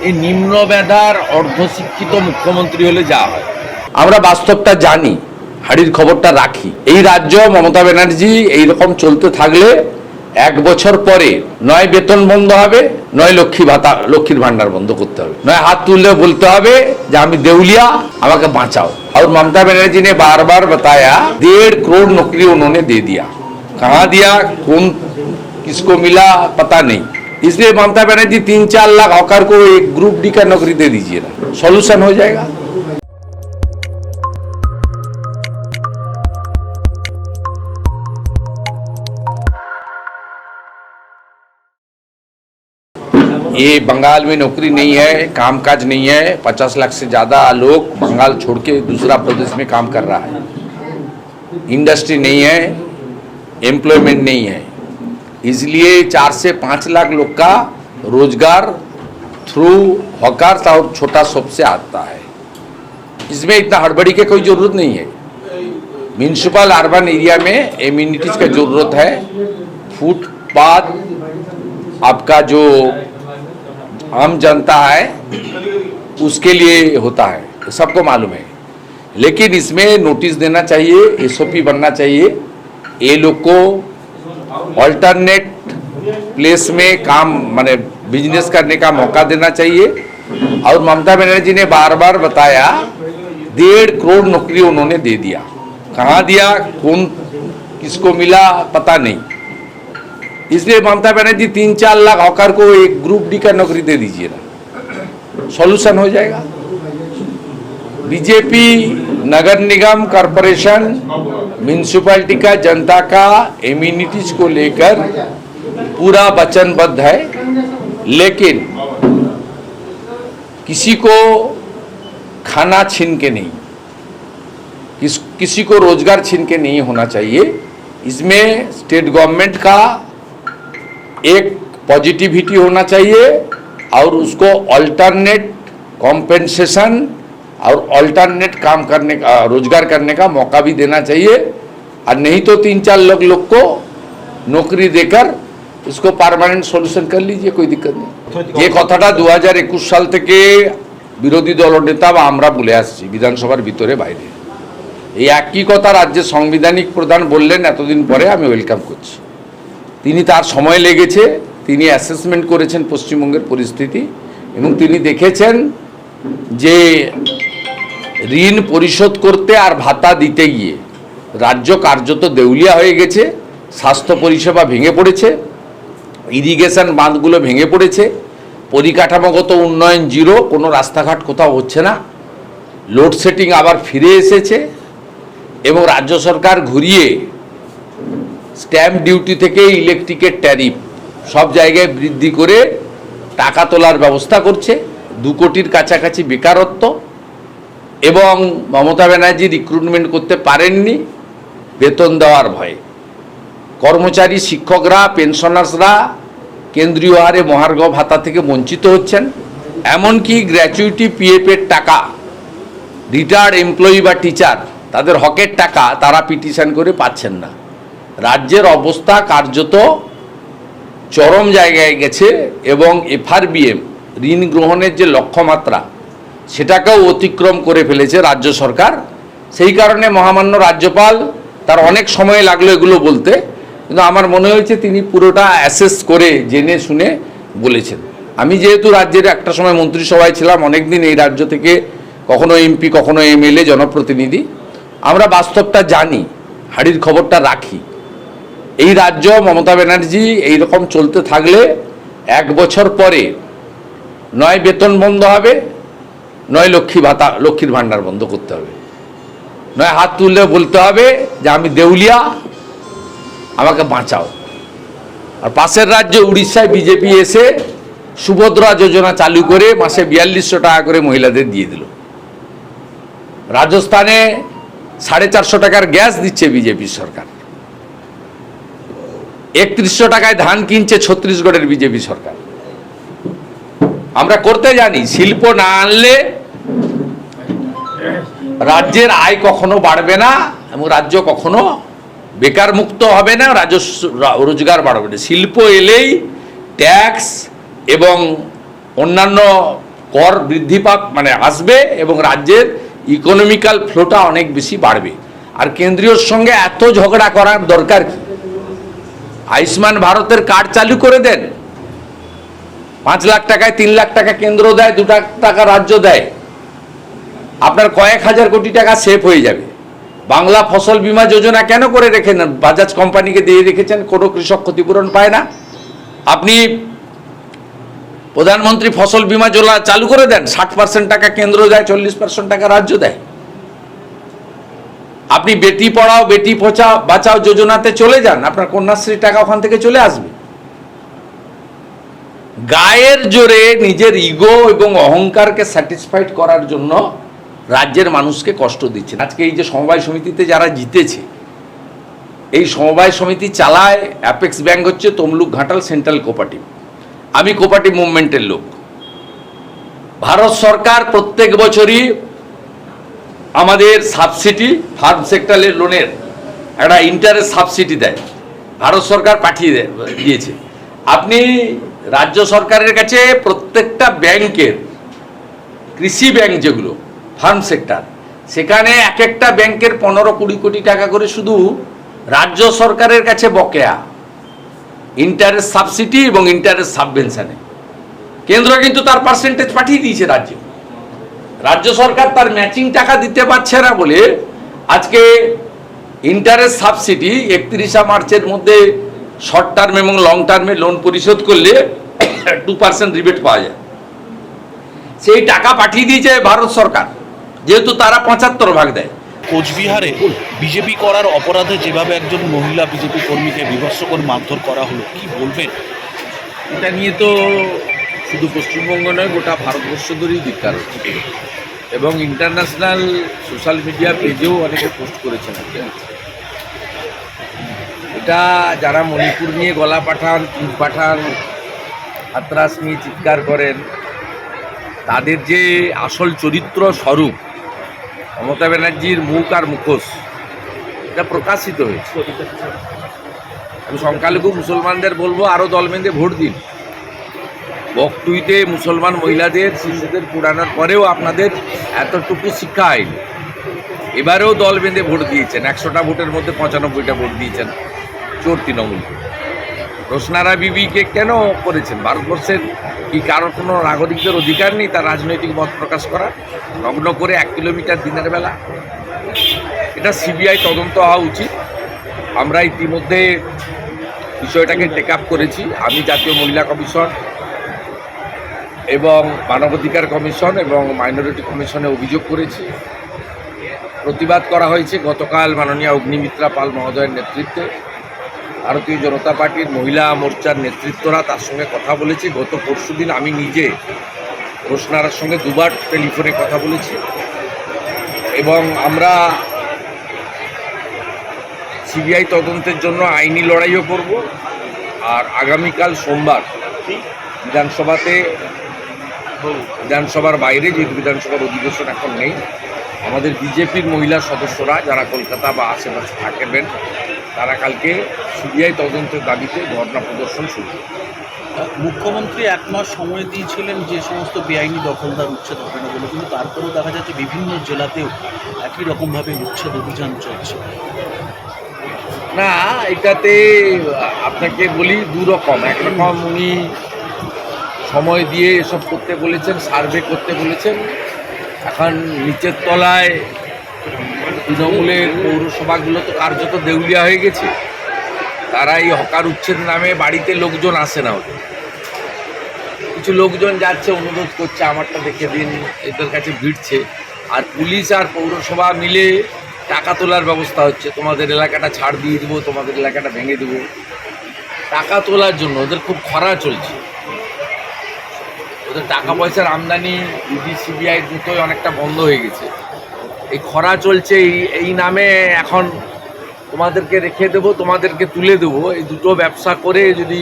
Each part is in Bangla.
এই নিম্ন মেধার অর্ধশিক্ষিত মুখ্যমন্ত্রী হলে যা হয়। আমরা বাস্তবটা জানি, হাড়ির খবরটা রাখি। এই রাজ্য মমতা ব্যানার্জি এইরকম চলতে থাকলে 1 বছর পরে নয় বেতন বন্ধ হবে, নয় লক্ষ্মীর ভান্ডার বন্ধ করতে হবে, নয় হাত তুললে বলতে হবে যে আমি देवलिया, আমাকে বাঁচাও। और ममता बनर्जी ने बार बार बताया 1.5 करोड़ नौकरी उन्होंने दे दिया। कहाँ दिया, कौन किसको मिला पता नहीं। इसलिए ममता बनर्जी 3-4 लाख हॉकर को एक ग्रुप डी का नौकरी दे दीजिए ना, सॉल्यूशन हो जाएगा। ये बंगाल में नौकरी नहीं है, कामकाज नहीं है। 50 लाख से ज़्यादा लोग बंगाल छोड़ के दूसरा प्रदेश में काम कर रहा है। इंडस्ट्री नहीं है, एम्प्लॉयमेंट नहीं है, इसलिए 4 से 5 लाख लोग का रोजगार थ्रू हॉकर्स और छोटा शॉप से आता है। इसमें इतना हड़बड़ी की कोई ज़रूरत नहीं है। म्यूनसिपल अर्बन एरिया में एम्यूनिटीज़ का ज़रूरत है। फुटपाथ आपका जो आम जनता है उसके लिए होता है, सबको मालूम है। लेकिन इसमें नोटिस देना चाहिए, एसओपी बनना चाहिए। ये लोग को ऑल्टरनेट प्लेस में काम माने बिजनेस करने का मौका देना चाहिए। और ममता बनर्जी ने बार बार बताया 1.5 करोड़ नौकरी उन्होंने दे दिया। कहाँ दिया, कौन किसको मिला पता नहीं। इसलिए ममता बनर्जी 3-4 लाख हॉकर को एक ग्रुप डी का नौकरी दे दीजिए ना, सॉल्यूशन हो जाएगा। बीजेपी नगर निगम कॉरपोरेशन म्यूनसिपैलिटी का जनता का इम्यूनिटीज को लेकर पूरा वचनबद्ध है। लेकिन किसी को खाना छीन के नहीं, किसी को रोजगार छीन के नहीं होना चाहिए। इसमें स्टेट गवर्नमेंट का एक पॉजिटिविटी होना चाहिए और उसको अल्टरनेट कॉम्पेंसेशन और अल्टरनेट काम करने का, रोजगार करने का मौका भी देना चाहिए। और नहीं तो 3-4 लोग को नौकरी देकर इसको पार्मानेंट सॉल्यूशन कर लीजिए, कोई दिक्कत नहीं। ये कथाटा 2021 साल থেকে বিরোধী দলনেতা বা আমরা বলে আসছি বিধানসভার ভিতরে বাইরে। এই একই কথা রাজ্যের সাংবিধানিক প্রধান বললেন এতদিন পরে, আমি ওয়েলকাম করছি। তিনি তার সময় লেগেছে, তিনি অ্যাসেসমেন্ট করেছেন পশ্চিমবঙ্গের পরিস্থিতি এবং তিনি দেখেছেন যে ঋণ পরিশোধ করতে আর ভাতা দিতে গিয়ে রাজ্য কার্যত দেউলিয়া হয়ে গেছে। স্বাস্থ্য পরিষেবা ভেঙে পড়েছে, ইরিগেশন বাঁধগুলো ভেঙে পড়েছে, পরিকাঠামোগত উন্নয়ন জিরো, কোনো রাস্তাঘাট কোথাও হচ্ছে না, লোডশেডিং আবার ফিরে এসেছে এবং রাজ্য সরকার ঘুরিয়ে স্ট্যাম্প ডিউটি থেকে ইলেকট্রিকের ট্যারিফ সব জায়গায় বৃদ্ধি করে টাকা তোলার ব্যবস্থা করছে। 2 কোটির কাছাকাছি বেকারত্ব এবং মমতা ব্যানার্জি রিক্রুটমেন্ট করতে পারেননি বেতন দেওয়ার ভয়ে। কর্মচারী, শিক্ষকরা, পেনশনার্সরা কেন্দ্রীয় হারে মহার্ঘ ভাতা থেকে বঞ্চিত হচ্ছেন। এমনকি গ্র্যাচুইটি পিএফের টাকা রিটায়ার্ড এমপ্লয়ি বা টিচার তাদের হকের টাকা তারা পিটিশন করে পাচ্ছেন না। রাজ্যের অবস্থা কার্যত চরম জায়গায় গেছে এবং এফআরবিএম ঋণ গ্রহণের যে লক্ষ্যমাত্রা সেটাকেও অতিক্রম করে ফেলেছে রাজ্য সরকার। সেই কারণে মহামান্য রাজ্যপাল, তার অনেক সময় লাগলো এগুলো বলতে, কিন্তু আমার মনে হয়েছে তিনি পুরোটা অ্যাসেস করে জেনে শুনে বলেছেন। আমি যেহেতু রাজ্যের একটা সময় মন্ত্রিসভায় ছিলাম, অনেকদিন এই রাজ্য থেকে কখনো এমপি কখনো এমএলএ জনপ্রতিনিধি, আমরা বাস্তবটা জানি, হাড়ির খবরটা রাখি। এই রাজ্য মমতা ব্যানার্জি এইরকম চলতে থাকলে 1 বছর পরে নয় বেতন বন্ধ হবে, নয় লক্ষ্মীর ভান্ডার বন্ধ করতে হবে, নয় হাত তুললে বলতে হবে যে আমি দেউলিয়া, আমাকে বাঁচাও। আর পাশের রাজ্য উড়িষ্যায় বিজেপি এসে সুভদ্রা যোজনা চালু করে মাসে 4200 টাকা করে মহিলাদের দিয়ে দিল। রাজস্থানে 450 টাকার গ্যাস দিচ্ছে বিজেপি সরকার। 3100 টাকায় ধান কিনছে ছত্তিশগড়ের বিজেপি সরকার। আমরা করতে জানি, শিল্প না আনলে রাজ্যের আয় কখনো বাড়বে না এবং রাজ্য কখনো বেকার মুক্ত হবে না, রাজস্ব রোজগার বাড়বে না। শিল্প এলেই ট্যাক্স এবং অন্যান্য কর বৃদ্ধি মানে আসবে এবং রাজ্যের ইকোনমিক্যাল ফ্লোটা অনেক বেশি বাড়বে। আর কেন্দ্রীয়র সঙ্গে এত ঝগড়া করার দরকার কি? আয়ুষ্মান ভারতের কার্ড চালু করে দেন, 5 লাখ টাকায় 3 লাখ টাকা কেন্দ্র দেয়, 2 লাখ টাকা রাজ্য দেয়, আপনার কয়েক হাজার কোটি টাকা সেভ হয়ে যাবে। বাংলা ফসল বীমা যোজনা কেন করে রেখেছেন? বাজাজ কোম্পানিকে দিয়ে রেখেছেন, কোনো কৃষক ক্ষতিপূরণ পায় না। আপনি প্রধানমন্ত্রী ফসল বীমা যোজনা চালু করে দেন, 60% টাকা কেন্দ্র দেয়, 40% টাকা রাজ্য দেয়। আপনি বেটি পড়াও বেটি বাঁচাও যোজনাতে চলে যান, আপনার কন্যাশ্রী টাকা ওখান থেকে চলে আসবে। গায়ের জোরে নিজের ইগো এবং অহংকারকে স্যাটিসফাইড করার জন্য রাজ্যের মানুষকে কষ্ট দিচ্ছেন। আজকে এই যে সমবায় সমিতিতে যারা জিতেছে, এই সমবায় সমিতি চালায় অ্যাপেক্স ব্যাংক হচ্ছে তমলুক ঘাটাল সেন্ট্রাল কোঅপারেটিভ। আমি কোঅপারেটিভ মুভমেন্টের লোক। ভারত সরকার প্রত্যেক বছরই আমাদের সাবসিডি, ফার্ম সেক্টরের লোনের একটা ইন্টারেস্ট সাবসিডি দেয়, ভারত সরকার পাঠিয়ে দিয়েছে। আপনি রাজ্য সরকারের কাছে প্রত্যেকটা ব্যাংকের, কৃষি ব্যাংক যেগুলো ফার্ম সেক্টর, সেখানে এক একটা ব্যাংকের 15-20 কোটি টাকা করে শুধু রাজ্য সরকারের কাছে বকেয়া ইন্টারেস্ট সাবসিডি এবং ইন্টারেস্ট সাবভেনশনে। কেন্দ্র কিন্তু তার পার্সেন্টেজ পাঠিয়ে দিয়েছে রাজ্যে। রাজ্য সরকার তার ম্যাচিং টাকা দিতে পারছে না বলে আজকে ইন্টারেস্ট সাবসিডি 31 মার্চের মধ্যে শর্ট টার্ম এবং লং টার্মে লোন পরিশোধ করলে 2% রিবেট পাওয়া যায়। সেই টাকা পাঠিয়ে দিয়েছে ভারত সরকার, যেহেতু তারা 75% দেয়। কোচবিহারে বিজেপি করার অপরাধে যেভাবে একজন মহিলা বিজেপি কর্মীকে বিভৎস করে মারধর করা হলো, কি বলবেন? এটা নিয়ে তো শুধু পশ্চিমবঙ্গ নয়, গোটা ভারতবর্ষ ধরেই ধিক্কার হচ্ছে এবং ইন্টারন্যাশনাল সোশ্যাল মিডিয়া পেজেও অনেকে পোস্ট করেছেন। এটা যারা মণিপুর নিয়ে গলা পাঠান, চুল পাঠান, হাতরাস নিয়ে চিৎকার করেন, তাদের যে আসল চরিত্র স্বরূপ মমতা ব্যানার্জির মুখ আর মুখোশ, এটা প্রকাশিত হয়েছে। আমি সংখ্যালঘু মুসলমানদের বলবো, আরও দল বেঁধে ভোট দিন। বকটুইতে মুসলমান মহিলাদের, শিশুদের পুরানোর পরেও আপনাদের এতটুকু শিক্ষা হয়নি। এবারেও দল বেঁধে ভোট দিয়েছেন, 100টা ভোটের মধ্যে 95টা ভোট দিয়েছেন চোর তৃণমূল। রোশনারা বিবিকে কেন করেছেন? ভারতবর্ষের কি কারোর কোনো নাগরিকদের অধিকার নেই তার রাজনৈতিক মত প্রকাশ করা? নগ্ন করে 1 কিলোমিটার দিনের বেলা। এটা সিবিআই তদন্ত হওয়া উচিত। আমরা ইতিমধ্যে বিষয়টাকে টেক আপ করেছি। আমি জাতীয় মহিলা কমিশন এবং মানবাধিকার কমিশন এবং মাইনরিটি কমিশনে অভিযোগ করেছি, প্রতিবাদ করা হয়েছে। গতকাল মাননীয় অগ্নিমিত্রা পাল মহোদয়ের নেতৃত্বে ভারতীয় জনতা পার্টির মহিলা মোর্চার নেতৃত্বরা তার সঙ্গে কথা বলেছে। গত পরশুদিন আমি নিজে রোশনারার সঙ্গে 2বার টেলিফোনে কথা বলেছি এবং আমরা সিবিআই তদন্তের জন্য আইনি লড়াইও করব। আর আগামীকাল সোমবার বিধানসভার বাইরে, যেহেতু বিধানসভার অধিবেশন এখন নেই, আমাদের বিজেপির মহিলা সদস্যরা যারা কলকাতা বা আশেপাশে থাকবেন, তারা কালকে সিবিআই তদন্তের দাবিতে ধর্ণা প্রদর্শন শুরু করবে। মুখ্যমন্ত্রী 1 মাস সময় দিয়েছিলেন যে সমস্ত বেআইনি দখলদার উচ্ছেদ হবে না বলে, কিন্তু তারপরেও দেখা যাচ্ছে বিভিন্ন জেলাতেও একই রকমভাবে উচ্ছেদ অভিযান চলছে। না, এটাতে আপনাকে বলি 2 রকম। একরকম উনি সময় দিয়ে এসব করতে বলেছেন, সার্ভে করতে বলেছেন। এখন নিচের তলায় তৃণমূলের পৌরসভাগুলো তো কার্যত দেউলিয়া হয়ে গেছে। তারা এই হকার উচ্ছেদ নামে বাড়িতে লোকজন আসে না, ওদের কিছু লোকজন যাচ্ছে, অনুরোধ করছে আমারটা দেখে দিন, এদের কাছে ভিড়ছে। আর পুলিশ আর পৌরসভা মিলে টাকা তোলার ব্যবস্থা হচ্ছে, তোমাদের এলাকাটা ছাড় দিয়ে দেবো, তোমাদের এলাকাটা ভেঙে দেবো, টাকা তোলার জন্য। ওদের খুব খরা চলছে, ওদের টাকা পয়সার আমদানি ইডি সিবিআইয়ের মতোই অনেকটা বন্ধ হয়ে গেছে। এই খরা চলছে, এই নামে এখন তোমাদেরকে রেখে দেবো, তোমাদেরকে তুলে দেবো, এই দুটো ব্যবসা করে যদি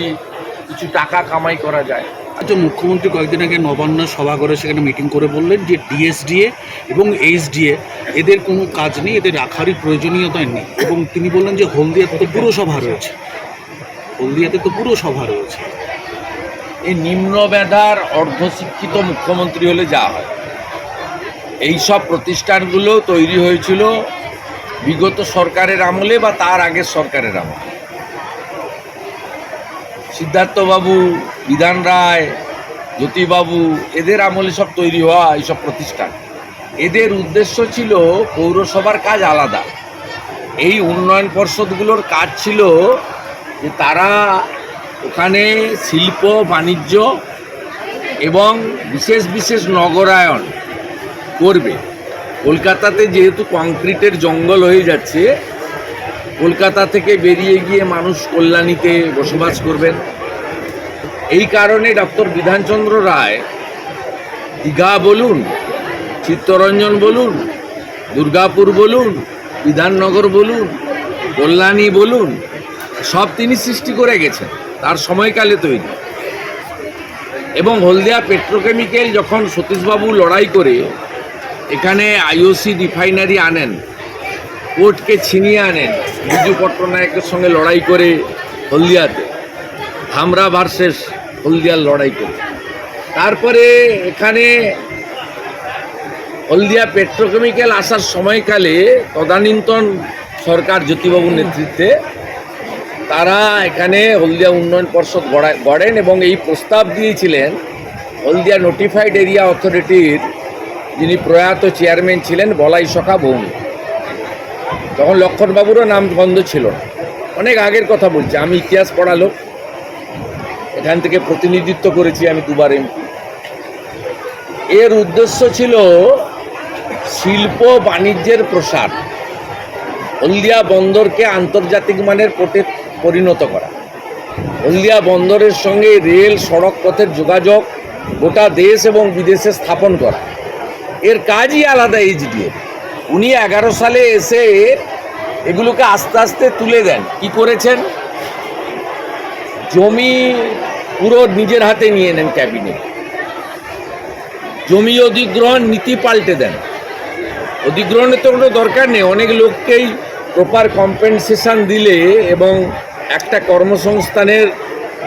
কিছু টাকা কামাই করা যায়। আচ্ছা, মুখ্যমন্ত্রী কয়েকদিন আগে নবান্ন সভাঘরে সেখানে মিটিং করে বললেন যে ডিএসডিএ এবং এইচডিএ এদের কোনো কাজ নেই, এদের রাখারই প্রয়োজনীয়তা নেই। এবং তিনি বললেন যে হলদিয়াতে তো পুরসভা রয়েছে, এই নিম্ন মেধার অর্ধশিক্ষিত মুখ্যমন্ত্রী হলে যা হয়, এই সব প্রতিষ্ঠানগুলো তৈরি হয়েছিল বিগত সরকারের আমলে বা তার আগের সরকারের আমলে। সিদ্ধার্থবাবু, বিধান রায়, জ্যোতিবাবু, এদের আমলে সব তৈরি হওয়া এইসব প্রতিষ্ঠান। এদের উদ্দেশ্য ছিল পৌরসভার কাজ আলাদা। এই উন্নয়ন পর্ষদগুলোর কাজ ছিল যে তারা ওখানে শিল্প, বাণিজ্য এবং বিশেষ বিশেষ নগরায়ন করবে। কলকাতাতে যেহেতু কংক্রিটের জঙ্গল হয়ে যাচ্ছে, কলকাতা থেকে বেরিয়ে গিয়ে মানুষ কল্যাণীতে বসবাস করবেন। এই কারণে ডক্টর বিধানচন্দ্র রায় দীঘা বলুন, চিত্তরঞ্জন বলুন, দুর্গাপুর বলুন, বিধাননগর বলুন, কল্যাণী বলুন, সব তিনি সৃষ্টি করে গেছেন তার সময়কালে তৈরি। এবং হলদিয়া পেট্রোকেমিক্যাল যখন সতীশবাবু লড়াই করে এখানে আইওসি রিফাইনারি আনেন, কোর্টকে ছিনিয়ে আনেন বিজু পট্টনায়কের সঙ্গে লড়াই করে হলদিয়াতে, ধামরা ভার্সেস হলদিয়ার লড়াই করে, তারপরে এখানে হলদিয়া পেট্রোকেমিক্যাল আসার সময়কালে তদানীন্তন সরকার জ্যোতিবাবুর নেতৃত্বে তারা এখানে হলদিয়া উন্নয়ন পর্ষদ গড়েন এবং এই প্রস্তাব দিয়েছিলেন হলদিয়া নোটিফাইড এরিয়া অথরিটির যিনি প্রয়াত চেয়ারম্যান ছিলেন বলাই সখা ভৌমিক। তখন লক্ষণবাবুরও নাম বন্ধ ছিল না, অনেক আগের কথা বলছি, আমি ইতিহাস পড়া লোক, এখান থেকে প্রতিনিধিত্ব করেছি আমি দুবার এমপি। এর উদ্দেশ্য ছিল শিল্প বাণিজ্যের প্রসার, হলদিয়া বন্দরকে আন্তর্জাতিক মানের পোর্টে পরিণত করা, হলদিয়া বন্দরের সঙ্গে রেল সড়ক পথের যোগাযোগ গোটা দেশ এবং বিদেশে স্থাপন করা। এর কাজই আলাদা এইচডিএ। উনি 11 সালে এসে এগুলোকে আস্তে আস্তে তুলে দেন। কি করেছেন? জমি পুরো নিজের হাতে নিয়ে নেন ক্যাবিনেট, জমি অধিগ্রহণ নীতি পাল্টে দেন। অধিগ্রহণের তো কোনো দরকার নেই, অনেক লোককেই প্রপার কম্পেনসেশন দিলে এবং একটা কর্মসংস্থানের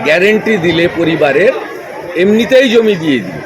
গ্যারেন্টি দিলে পরিবারের, এমনিতেই জমি দিয়ে দিল।